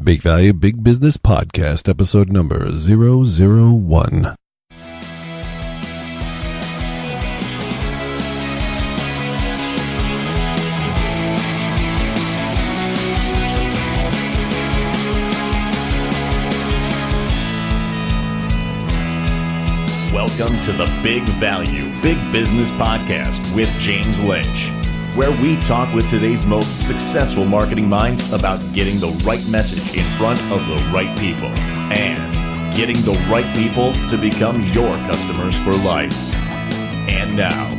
Big Value, Big Business Podcast, episode number 001. Welcome to the Big Value, Big Business Podcast with James Lynch, where we talk with today's most successful marketing minds about getting the right message in front of the right people and getting the right people to become your customers for life. And now,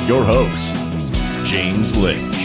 your host, James Lynch.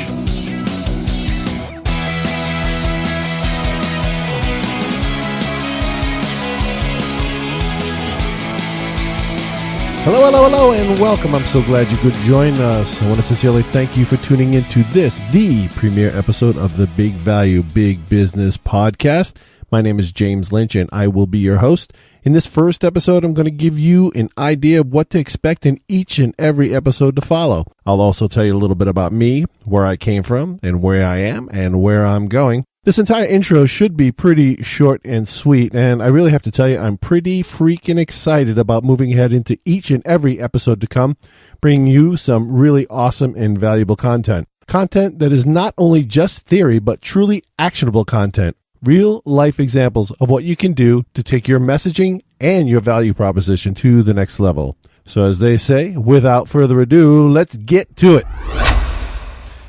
Hello, and welcome. I'm so glad you could join us. I want to sincerely thank you for tuning into this, the premiere episode of the Big Value, Big Business Podcast. My name is James Lynch, and I will be your host. In this first episode, I'm going to give you an idea of what to expect in each and every episode to follow. I'll also tell you a little bit about me, where I came from, and where I am, and where I'm going. This entire intro should be pretty short and sweet, and I really have to tell you, I'm pretty freaking excited about moving ahead into each and every episode to come, bringing you some really awesome and valuable content. Content that is not only just theory, but truly actionable content. Real life examples of what you can do to take your messaging and your value proposition to the next level. So as they say, without further ado, let's get to it.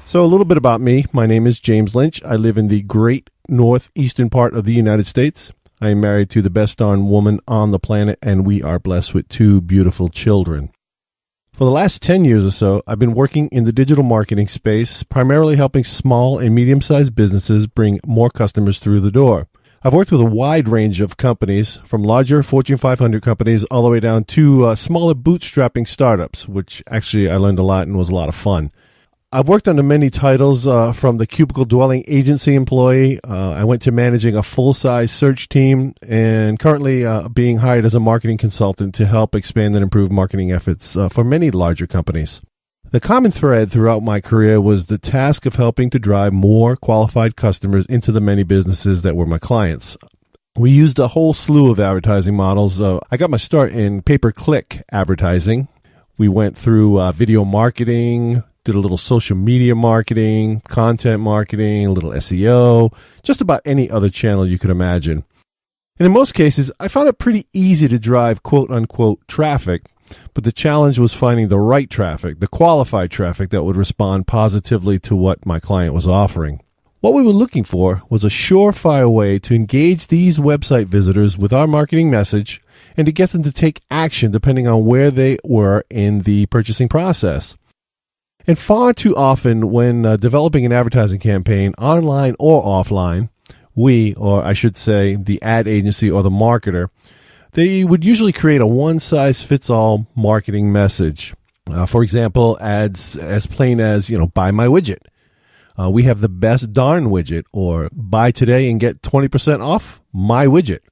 So a little bit about me. My name is James Lynch. I live in the great northeastern part of the United States. I am married to the best darn woman on the planet, and we are blessed with two beautiful children. For the last 10 years or so, I've been working in the digital marketing space, primarily helping small and medium-sized businesses bring more customers through the door. I've worked with a wide range of companies, from larger Fortune 500 companies all the way down to smaller bootstrapping startups, which actually I learned a lot and was a lot of fun. I've worked under many titles, from the cubicle dwelling agency employee. I went to managing a full-size search team, and currently being hired as a marketing consultant to help expand and improve marketing efforts for many larger companies. The common thread throughout my career was the task of helping to drive more qualified customers into the many businesses that were my clients. We used a whole slew of advertising models. I got my start in pay-per-click advertising. We went through video marketing, did a little social media marketing, content marketing, a little SEO, just about any other channel you could imagine. And in most cases, I found it pretty easy to drive quote-unquote traffic, but the challenge was finding the right traffic, the qualified traffic that would respond positively to what my client was offering. What we were looking for was a surefire way to engage these website visitors with our marketing message and to get them to take action depending on where they were in the purchasing process. And far too often when developing an advertising campaign, online or offline, we, or I should say the ad agency or the marketer, they would usually create a one-size-fits-all marketing message. For example, ads as plain as, buy my widget. We have the best darn widget, or buy today and get 20% off my widget.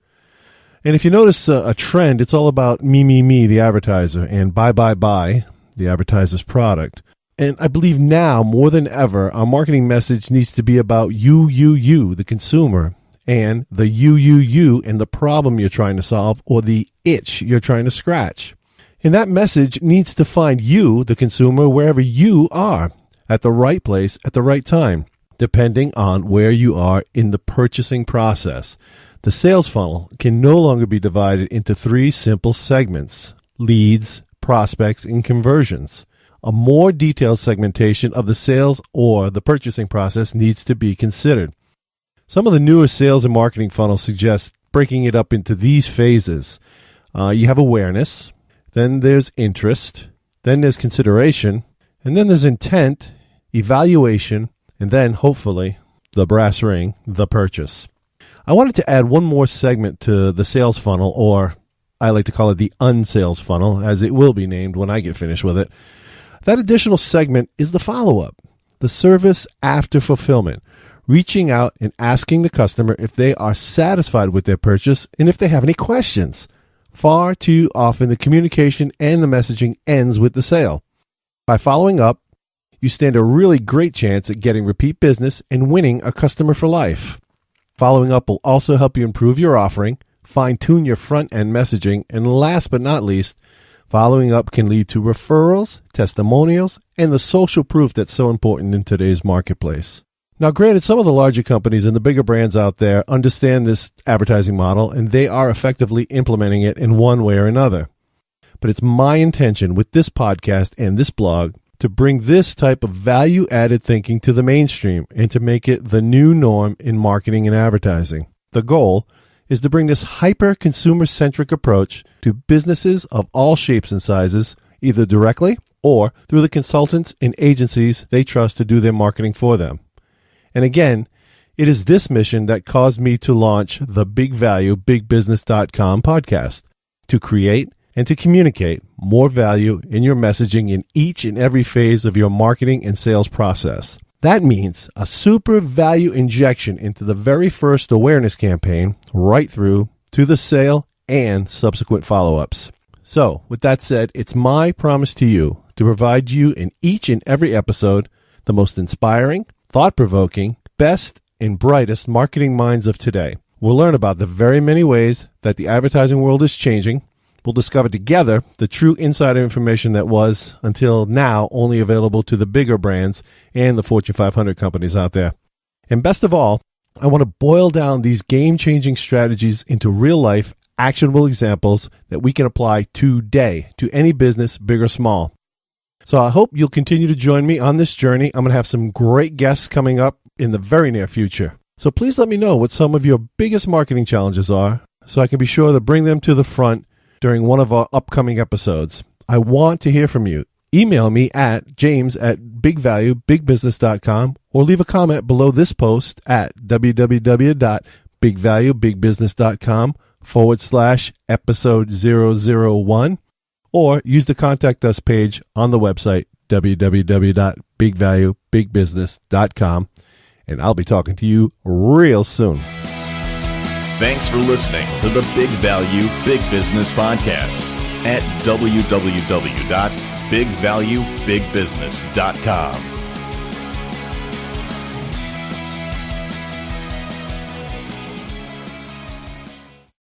And if you notice a trend, it's all about me, the advertiser, and buy, the advertiser's product. And I believe now, more than ever, our marketing message needs to be about you, the consumer, and the you, and the problem you're trying to solve, or the itch you're trying to scratch. And that message needs to find you, the consumer, wherever you are, at the right place, at the right time, depending on where you are in the purchasing process. The sales funnel can no longer be divided into three simple segments: leads, prospects, and conversions. A more detailed segmentation of the sales or the purchasing process needs to be considered. Some of the newer sales and marketing funnels suggest breaking it up into these phases. You have awareness, then there's interest, then there's consideration, and then there's intent, evaluation, and then, hopefully, the brass ring, the purchase. I wanted to add one more segment to the sales funnel, or I like to call it the unsales funnel, as it will be named when I get finished with it. That additional segment is the follow-up, the service after fulfillment, reaching out and asking the customer if they are satisfied with their purchase and if they have any questions. Far too often, the communication and the messaging ends with the sale. By following up, you stand a really great chance at getting repeat business and winning a customer for life. Following up will also help you improve your offering, fine-tune your front-end messaging, and last but not least, following up can lead to referrals, testimonials, and the social proof that's so important in today's marketplace. Now, granted, some of the larger companies and the bigger brands out there understand this advertising model, and they are effectively implementing it in one way or another. But it's my intention with this podcast and this blog to bring this type of value-added thinking to the mainstream and to make it the new norm in marketing and advertising. The goal is to bring this hyper-consumer-centric approach to businesses of all shapes and sizes, either directly or through the consultants and agencies they trust to do their marketing for them. And again, it is this mission that caused me to launch the Big Value, BigBusiness.com podcast, to create and to communicate more value in your messaging in each and every phase of your marketing and sales process. That means a super value injection into the very first awareness campaign, right through to the sale and subsequent follow-ups. So, with that said, it's my promise to you to provide you in each and every episode the most inspiring, thought-provoking, best and brightest marketing minds of today. We'll learn about the very many ways that the advertising world is changing. We'll discover together the true insider information that was, until now, only available to the bigger brands and the Fortune 500 companies out there. And best of all, I want to boil down these game-changing strategies into real-life, actionable examples that we can apply today to any business, big or small. So I hope you'll continue to join me on this journey. I'm going to have some great guests coming up in the very near future. So please let me know what some of your biggest marketing challenges are so I can be sure to bring them to the front during one of our upcoming episodes. I want to hear from you. Email me at james@bigvaluebigbusiness.com or leave a comment below this post at www.bigvaluebigbusiness.com/episode 001 or use the contact us page on the website www.bigvaluebigbusiness.com, and I'll be talking to you real soon. Thanks for listening to the Big Value, Big Business podcast at www.bigvaluebigbusiness.com.